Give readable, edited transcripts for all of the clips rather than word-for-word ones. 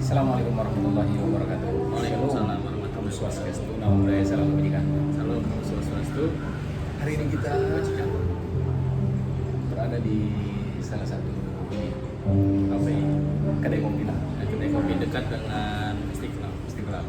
Assalamualaikum warahmatullahi wabarakatuh. Waalaikumsalam warahmatullahi Swastiastu, namo buddhaya, salam kebajikan. Salam Swastiastu. Hari ini kita berada di salah satu kafe kedai kopi lah, Kedai kopi dekat dengan Istiqlal. Istiqlal.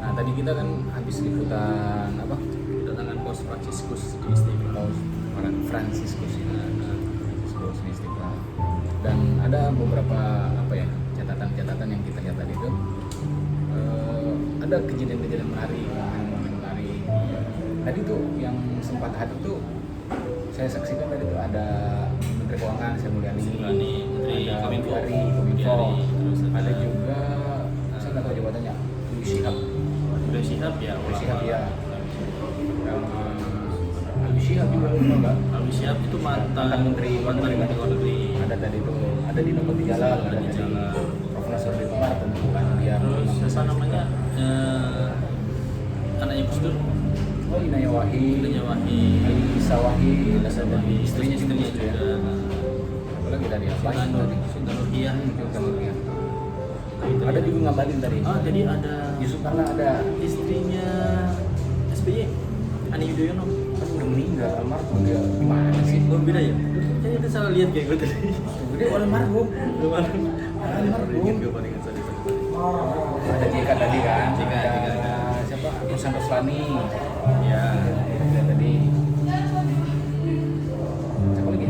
Nah tadi kita kan habis liputan apa? Kedatangan Paus Fransiskus di Istiqlal. Paus Fransiskus ya, Fransiskus di Istiqlal. Dan ada beberapa catatan yang kita lihat tadi itu. Ada kejadian-kejadian menarik, momen menarik. Tadi tuh yang sempat hadir tuh saya saksikan tadi tuh ada Menteri Keuangan Sri Mulyani, Menteri ada Kominfo, Kominfo, terus ada juga saya nggak tahu jabatannya, Udah Syihab ya. Abu Syihab juga enggak? Abu Syihab itu mantan Menteri luar negeri. Ada tadi tuh, ada Dino Patijalal, ada Di tadi jalan. Profesor Umar tentu kan dia. Terus apa namanya? Anaknya Gus Dur, Oh, Inaya Wahid, Alisa Wahid, istrinya juga. Apalagi tadi apa? Sinta Nurhiyah. Ada juga ngabalin tadi. Jadi ada Yusuf Kalla ada. istrinya SBY, Ani Yudhoyono. Kan udah meninggal, almarhum dia. Gimana sih? Oh beda ya? Kayaknya itu salah lihat kayak gue tadi. Dia almarhum. Almarhum. Almarhum. Ada JK tadi kan? JK. Ada siapa? Rosan Roslani. Ya. Ada tadi. Siapa lagi?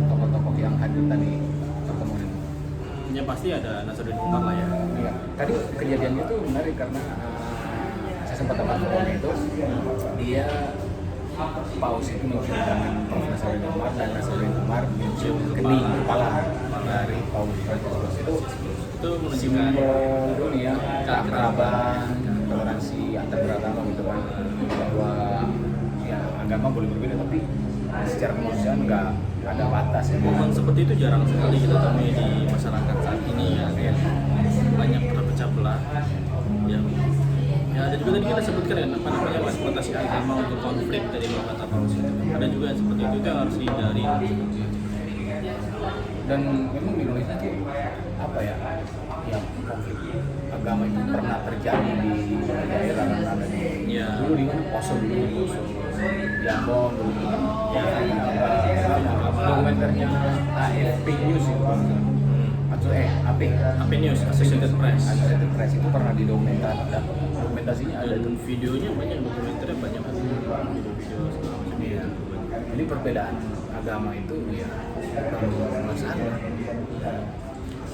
Tokoh-tokoh yang hadir tadi pertemuan. Ya pasti ada Nasruddin Umar lah ya. Iya. Tadi kejadiannya itu menarik karena saya sempat teman fotonya itu dia Paus itu mencium tangan Prof. Nasruddin Umar dan Nasruddin Umar mencium kening kepala dari Paus Fransiskus Itu menunjukkan simbol dunia keakraban, toleransi antar beragama gitu kan, bahwa ya agama boleh berbeda tapi secara kemanusiaan nggak ada batas ya. momen seperti itu jarang sekali kita temui di masyarakat saat ini ya. Banyak terpecah belah yang ya ada juga tadi kita sebutkan kan apa namanya eksploitasi agama untuk konflik dari beberapa Paus itu. Ada juga yang seperti itu yang harus dihindari. Dan memang di Indonesia tuh apa ya, yang konflik agama itu pernah terjadi di daerah kan, ada di Ya. dulu di mana Poso dulu di Ambon dulu kan ya, dokumenternya AFP News itu atau AP News, Associated Press. Associated Press itu pernah dokumentasinya ada Dan tuh. videonya banyak, dokumenternya banyak. Video-video segala macam. Iya. Jadi perbedaan agama itu ya masalah.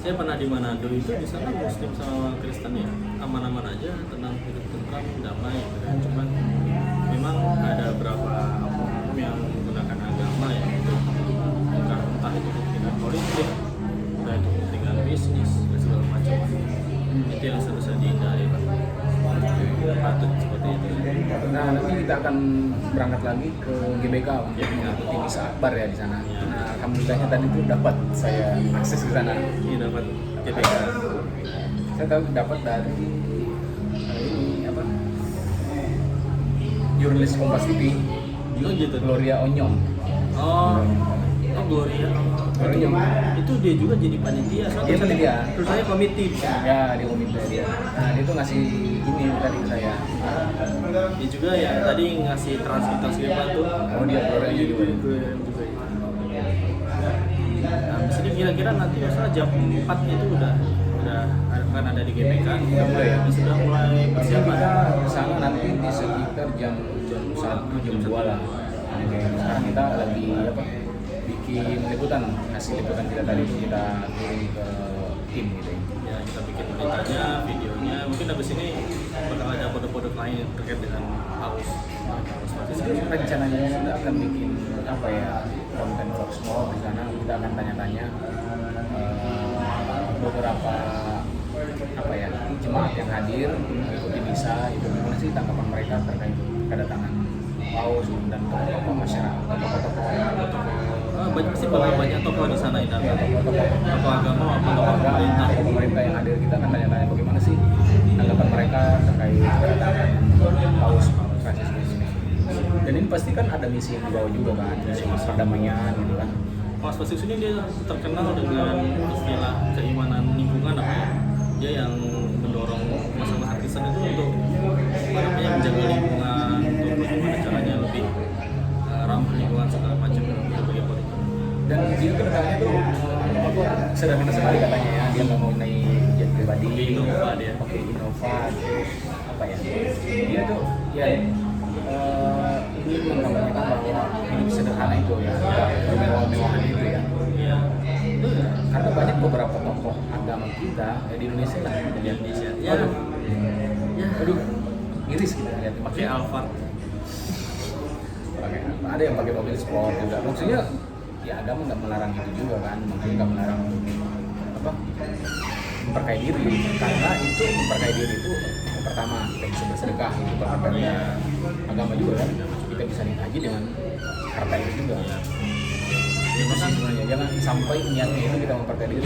Saya pernah di Manado itu, di sana Muslim sama Kristen ya aman-aman aja, tenang, hidup tentram, damai gitu kan. Cuman memang ada beberapa oknum yang menggunakan agama ya untuk entah itu kepentingan politik, entah itu kepentingan bisnis dan segala macam. Itu yang seharusnya dihindari Pak. Patut seperti itu. Nah, nanti kita akan berangkat lagi ke GBK untuk mengikuti misa akbar ya di sana. Ya. Nah, alhamdulillahnya tadi tuh dapat saya akses ke sana. Ini dapat GPK. Saya tahu dapat dari ini apa? Jurnalis Kompas TV, Oh gitu. Gloria Onyong. Oh Gloria. Onyong. Itu dia juga jadi panitia. Dia panitia. Terus saya komite di sana. Ya, di komite dia. Nah, dia tuh ngasih ini tadi ke saya. Dia juga ya tadi ngasih transkripsi apa tuh. Oh, dia Gloria juga. Nah, di sini kira-kira nanti misalnya jam 4 itu udah akan ada di GPK. Udah mulai ya? Sudah mulai Kita persiapan. kesana nanti di sekitar jam 1, jam 2 lah. Oke, sekarang kita lagi apa? Bikin liputan, hasil liputan kita tadi itu kita kirim ke tim gitu ya. Ya kita bikin beritanya, videonya. Mungkin habis ini bakal ada produk-produk lain yang terkait dengan Paus. Jadi rencananya kita akan bikin apa ya, konten vlog small di sana. Kita akan tanya-tanya beberapa apa ya, jemaat yang hadir mengikuti misa itu gimana sih tanggapan mereka terkait kedatangan Paus dan tokoh-tokoh masyarakat, Pasti bakal banyak tokoh di sana yang datang. Tokoh agama maupun tokoh pemerintah. pemerintah yang hadir. Kita akan tanya-tanya bagaimana sih tanggapan mereka terkait kedatangan Paus Fransiskus ini. Dan ini pasti kan ada misi yang dibawa juga kan, misi perdamaian gitu kan. Paus Fransiskus ini dia terkenal dengan istilah keimanan lingkungan apa ya? dia yang mendorong masalah Kristen itu untuk apa namanya menjaga lingkungan, untuk bagaimana caranya lebih ramah lingkungan segala macam berbagai politik. Dan dia kedatangannya tuh sederhana sekali katanya ya, dia nggak mau naik jet pribadi, Pakai Innova dia. pakai Innova, terus apa ya, dia tuh ya ingin mengkampanyekan bahwa hidup sederhana itu ya, mewah-mewahan itu ya. Iya. Karena banyak beberapa tokoh agama kita ya, di Indonesia lah, Di Indonesia. Ya. Aduh, Ya. aduh, miris kita lihat. Pakai Alphard. Ada yang pakai mobil sport juga. Maksudnya ya agama nggak melarang itu juga kan, maksudnya nggak melarang apa memperkaya diri, karena itu memperkaya diri itu yang pertama kita bisa bersedekah, itu bahkan ya agama juga kan, kita bisa dikaji dengan harta itu juga. Ya, Itu sih sebenarnya, jangan sampai niatnya itu kita memperkaya diri,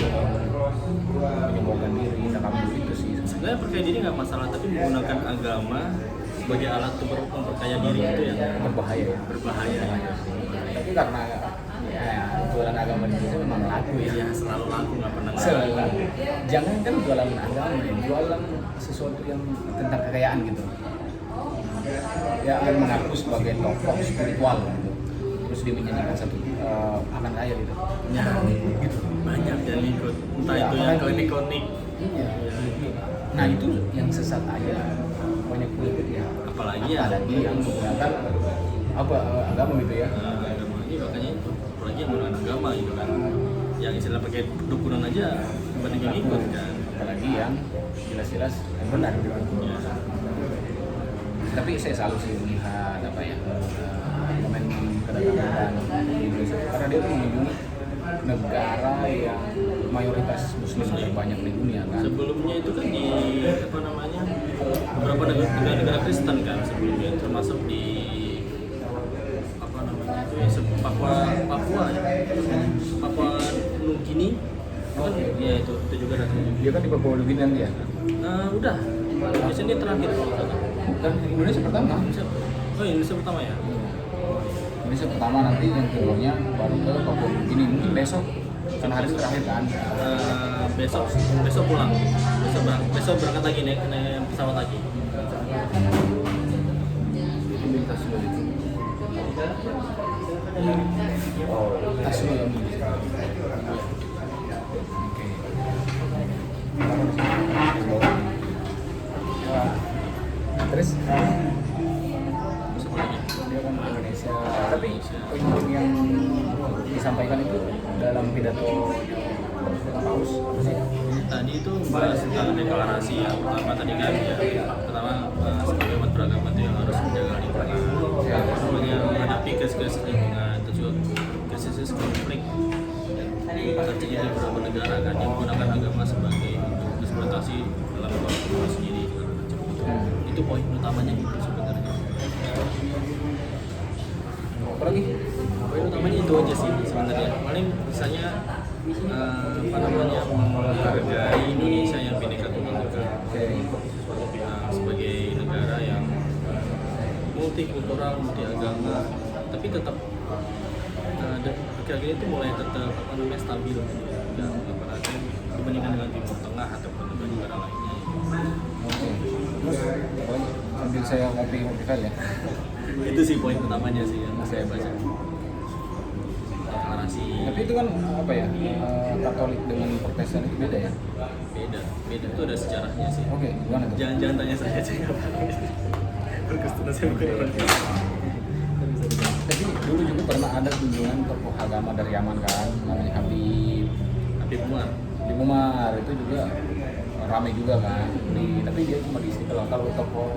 menyombongkan diri, takabur, itu sih. Sebenarnya percaya diri nggak masalah, tapi menggunakan agama sebagai alat untuk memperkaya diri itu yang Berbahaya ya. berbahaya. Tapi karena ya jualan agama di Indonesia memang laku ya. Ya selalu laku, nggak pernah nggak Selalu. laku. Jangan kan jualan agama, ya, jualan sesuatu yang tentang kekayaan gitu. Ya akan mengaku sebagai tokoh spiritual gitu. Terus dia menyanyikan satu akan kaya gitu. Ya, gitu. Banyak yang ikut, entah Iya, itu yang apalagi- klinik-klinik. Iya. Nah itu yang sesat aja, banyak kulit ya. Apalagi ya Apalagi yang menggunakan apa agama gitu ya. agama ini, makanya itu apalagi yang menggunakan agama gitu kan, yang istilah pakai dukunan aja banyak yang ikut kan. Apalagi yang jelas-jelas yang benar gitu. Ya. Tapi saya selalu sih melihat apa ya momen kedatangan di Indonesia itu karena dia tuh mengunjungi negara yang mayoritas muslim terbanyak di dunia kan. Sebelumnya itu kan di apa namanya beberapa negara Kristen kan sebelumnya, termasuk di apa namanya itu ya Papua Papua Nugini kan, ya itu juga datang juga. Dia kan di Papua Nugini nanti ya. Udah Indonesia ini terakhir kalau nggak salah. Dan Indonesia pertama. Oh Indonesia pertama ya. Indonesia pertama, nanti yang keduanya baru ke Papua Nugini mungkin besok karena hari itu terakhir kan. Besok pulang, besok berangkat lagi naik pesawat lagi. Ambil tas dulu itu. Tas dulu yang ini. Oke. Terus Besok lagi. dia kan ke Indonesia, tapi poin yang disampaikan itu dalam pidato Paus apa sih? Tadi itu bahas tentang deklarasi ya. Pertama tadi kan ya, pertama sebagai umat beragama itu yang harus menjaga lingkungan, apa namanya menghadapi krisis lingkungan, terus juga krisis konflik yang terjadi di beberapa negara kan yang menggunakan agama sebagai untuk eksploitasi dalam kelompok sendiri segala macam gitu. Itu poin utamanya gitu sebenarnya. Apa lagi? Poin utamanya itu aja sih sebenarnya. Paling misalnya apa namanya menghargai Indonesia yang bineka tunggal ika. Sebagai negara yang multikultural, multi agama, tapi tetap akhir-akhir itu mulai tetap apa namanya stabil gitu ya. Dan apalagi dibandingkan dengan Timur Tengah ataupun dengan negara lainnya. Oke. Terus apa lagi? Sambil saya ngopi file ya. Itu sih poin utamanya sih yang saya baca. Deklarasi Tapi itu kan apa ya? Katolik dengan Protestan itu beda ya? beda itu ada sejarahnya sih. Oke, gimana tuh? Jangan tanya saya nggak paham. Berkestunan saya bukan orang Kristen. Tapi dulu juga pernah ada kunjungan tokoh agama dari Yaman kan, namanya Habib Umar. di Umar, itu juga ramai juga kan. Tapi dia cuma di Istiqlal. Kalau tokoh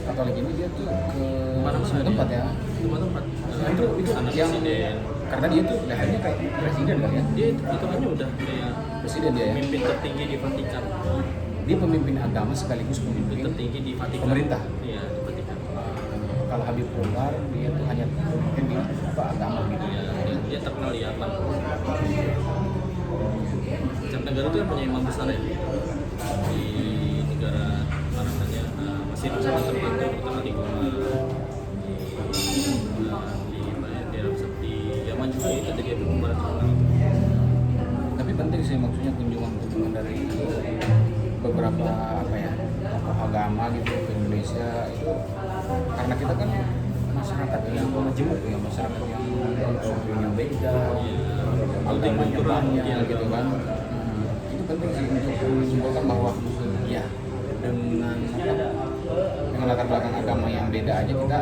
Katolik ini dia tuh ke Mana-mana semua tempat ya. Semua tempat. Nah, itu Istana yang presiden. karena dia tuh levelnya kayak presiden kan ya, Dia itu kan udah kayak presiden dia ya. pemimpin tertinggi di Vatikan. Dia pemimpin agama sekaligus Pemimpin pemimpin tertinggi di Vatikan. pemerintah. Iya, di Vatikan. Kalau Habib Umar dia tuh hanya pemimpin di apa agama gitu. Iya, dia terkenal di Yaman. Setiap negara itu kan punya imam besar ya. Di negara apa namanya masih sangat terbantu, terutama di Goma, di Arab Saudi, Yaman juga itu jadi Habib Umar terkenal. Tapi penting sih maksudnya kunjungan dari beberapa apa ya tokoh agama gitu ke Indonesia itu karena kita kan masyarakat yang majemuk ya, masyarakat yang sukunya beda, agamanya banyak gitu kan. Itu penting sih untuk menunjukkan bahwa ya dengan latar belakang agama yang beda aja kita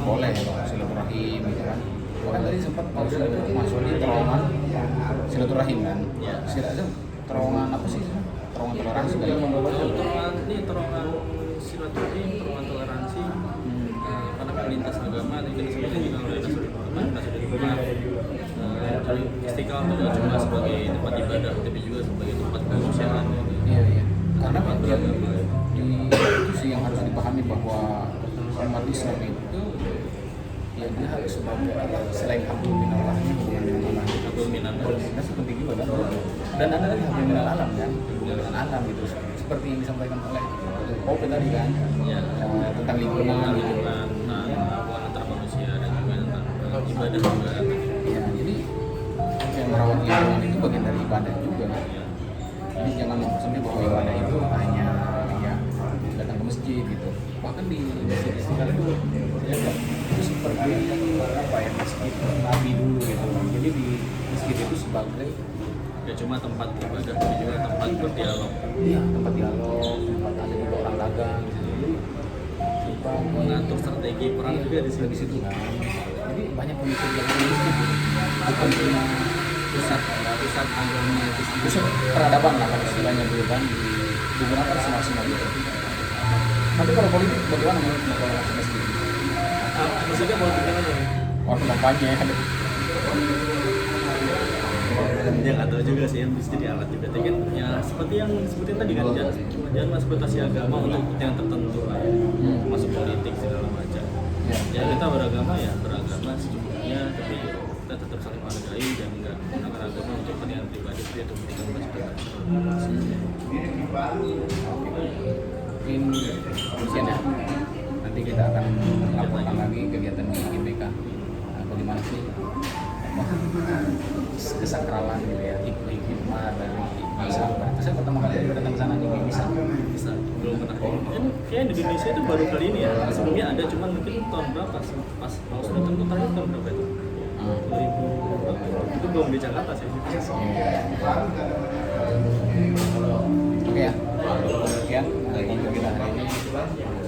boleh silaturahim gitu kan. Bahkan tadi sempat masuk di terowongan silaturahim kan. Terowongan apa sih? Terowongan toleransi kali. Terowongan ini terowongan silaturahim, terowongan toleransi, pada lintas agama yang disebutkan juga oleh Nasruddin Umar. Jadi Istiqlal itu cuma sebagai tempat ibadah, tapi juga sebagai tempat kemanusiaan. Iya. Karena itu sih yang harus dipahami bahwa umat Islam itu ya dia harus sebagai selain hamdul minallahnya hubungan dengan Allah. Hamdul minallah. Itu penting juga kan. Dan ada lagi hamdul minal alam kan, hubungan dengan alam gitu. Seperti yang disampaikan oleh Kopi tadi kan, ya, tentang lingkungan, hubungan antar manusia dan juga tentang ibadah juga. Ya, jadi yang merawat lingkungan itu bagian dari ibadah juga. Jadi jangan mempersempit bahwa ibadah itu hanya ya datang ke masjid gitu. Bahkan di masjid Istiqlal itu ya itu seperti apa ya masjid Nabi dulu gitu. Jadi di masjid itu sebagai Ya cuma tempat ibadah, tapi juga tempat berdialog. iya tempat dialog, tempat ada juga orang dagang gitu. Jadi Mengatur strategi perang juga di sini. di situ kan. Jadi banyak pemimpin yang di masjid gitu. Bukan cuma pusat agama itu pusat peradaban lah kalau istilahnya dulu kan digunakan semaksimal gitu. Tapi kalau politik bagaimana menurut kalau masjid? Maksudnya politik apa nih? Waktu kampanye ada. Ya nggak tahu juga sih, yang bisa jadi alat juga. Tapi kan ya seperti yang disebutin tadi kan, jangan eksploitasi agama untuk kepentingan tertentu lah ya. Masuk politik segala macam. Ya kita beragama ya beragama secukupnya, tapi kita tetap saling menghargai dan nggak menggunakan agama untuk kepentingan pribadi itu untuk kepentingan masyarakat. Mungkin sekian ya. Nanti kita akan laporkan lagi kegiatan di GBK. Bagaimana sih kesakralan gitu ya, hikmah dari bisa. Saya pertama kali datang ke sana juga bisa Belum pernah. Kan kayak di Indonesia itu baru kali ini ya. Sebelumnya ada, cuman mungkin tahun berapa pas mau sudah tentu terakhir tahun berapa itu? 2000 berapa? Itu belum di Jakarta sih. Oke ya. Sekian untuk kita hari ini.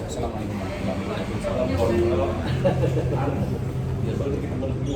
Assalamualaikum warahmatullahi wabarakatuh.